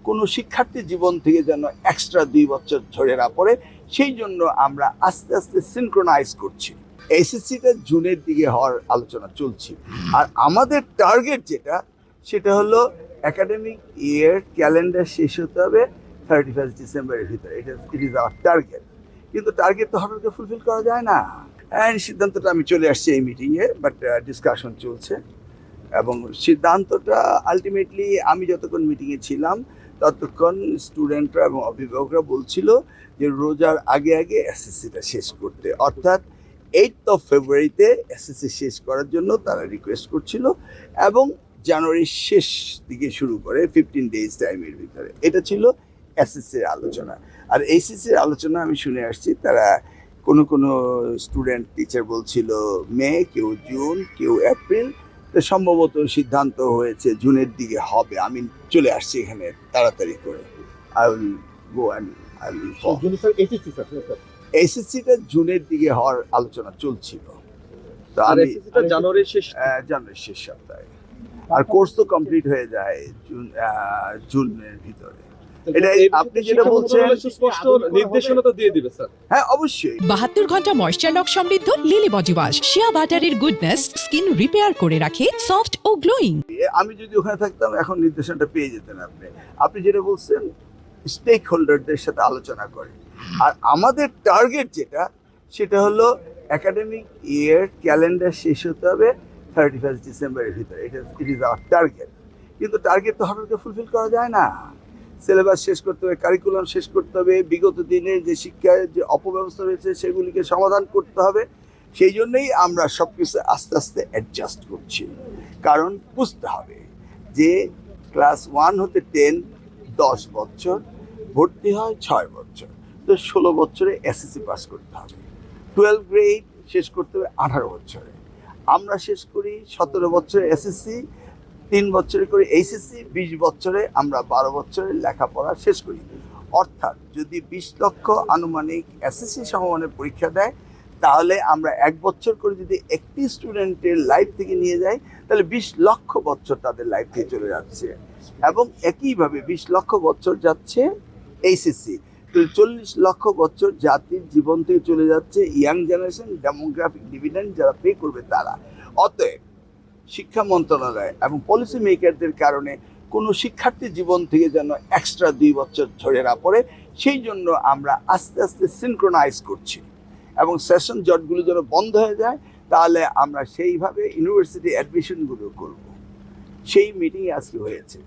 কোনো শিক্ষার্থীর জীবন থেকে যেন এক্সট্রা 2 বছর ঝরে না পড়ে, সেই জন্য আমরা আস্তে আস্তে সিনক্রোনাইজ করছি। এসএসসিটা জুনের দিকে হওয়ার আলোচনা চলছে, আর আমাদের টার্গেট যেটা সেটা হলো একাডেমিক ইয়ার ক্যালেন্ডার শেষ হতে হবে 31 ডিসেম্বরের ভিতরে। It is our target. কিন্তু টার্গেট তো হঠাৎ করে ফুলফিল করা যায় না। সিদ্ধান্তটা আমি চলে আসছি এই মিটিংয়ে, বাট ডিসকাশন চলছে এবং সিদ্ধান্তটা আলটিমেটলি আমি যতক্ষণ মিটিংয়ে ছিলাম ততক্ষণ স্টুডেন্টরা এবং অভিভাবকরা বলছিল যে রোজার আগে আগে এসএসসিটা শেষ করতে, অর্থাৎ 8th of ফেব্রুয়ারিতে এসএসসি শেষ করার জন্য তারা রিকোয়েস্ট করছিল এবং জানুয়ারির শেষ দিকে শুরু করে 15 ডেজ টাইমের ভিতরে। এটা ছিল এসএসসির আলোচনা। আর এইচএসসির আলোচনা আমি শুনে আসছি তারা কোনো স্টুডেন্ট টিচার বলছিল মে, কেউ জুন, কেউ এপ্রিল, তো সম্ভবত সিদ্ধান্ত হয়েছে জুনের দিকে হবে। আমি চলে আসছি এখানে তাড়াতাড়ি করে। I will go and I will এসএসসিটা জুনের দিকে হওয়ার আলোচনা চলছিল, তো আমি জানুয়ারির শেষ সপ্তাহে। আর কোর্স তো কমপ্লিট হয়ে যায় জুনের ভিতরে। এটাই আপনি যেটা বলছেন, সুস্পষ্ট নির্দেশনা তো দিয়ে দিবে স্যার। হ্যাঁ অবশ্যই। 72 ঘন্টা ময়েশ্চার লক সমৃদ্ধ লিলি বডি ওয়াশ শিয়া বাটারের গুডনেস স্কিন রিপেয়ার করে রাখে সফট ও গ্লোয়িং। আমি যদি ওখানে থাকতাম এখন নির্দেশনটা পেয়ে যেতেন আপনি যেটা বলছেন স্টেক হোল্ডারদের সাথে আলোচনা করে। আর আমাদের টার্গেট যেটা সেটা হলো একাডেমিক ইয়ার ক্যালেন্ডার শেষ হতে হবে 31 ডিসেম্বরের ভিতরে। It is our target. কিন্তু টার্গেট তো হঠাৎ করে ফুলফিল করা যায় না। সিলেবাস শেষ করতে হবে, কারিকুলাম শেষ করতে হবে, বিগত দিনের যে শিক্ষায় যে অপব্যবস্থা রয়েছে সেগুলিকে সমাধান করতে হবে। সেই জন্যই আমরা সব কিছু আস্তে আস্তে অ্যাডজাস্ট করছি। কারণ বুঝতে হবে যে ক্লাস 1 হতে 10 10 বছর, ভর্তি হয় 6 বছর, তো 16 বছরে এসএসসি পাস করতে হবে। 12 গ্রেড শেষ করতে হবে 18 বছরে। আমরা শেষ করি 17 বছরে এসএসসি, 3 বছরে করে এইচএসসি, 20 বছরে আমরা 12 বছরের লেখাপড়া শেষ করি। অর্থাৎ যদি 20 লক্ষ আনুমানিক এসএসসি সমমানের পরীক্ষা দেয়, তাহলে আমরা 1 বছর করে যদি একটি স্টুডেন্টের লাইফ থেকে নিয়ে যাই, তাহলে 20 লক্ষ বছর তাদের লাইফ থেকে চলে যাচ্ছে। এবং একইভাবে 20 লক্ষ বছর যাচ্ছে এইচএসসি, 40 লক্ষ বছর জাতির জীবন থেকে চলে যাচ্ছে ইয়াং জেনারেশন, ডেমোগ্রাফিক ডিভিডেন্ড যারা পে করবে তারা। অতএব শিক্ষা মন্ত্রণালয় এবং পলিসি মেকারদের কারণে কোনো শিক্ষার্থীর জীবন থেকে যেন এক্সট্রা 2 বছর ঝরে না পড়ে, সেই জন্য আমরা আস্তে আস্তে সিনক্রোনাইজ করছি এবং সেশন জটগুলো যেন বন্ধ হয়ে যায়, তাহলে আমরা সেইভাবে ইউনিভার্সিটি অ্যাডমিশনগুলো করব। সেই মিটিং আজকে হয়েছে।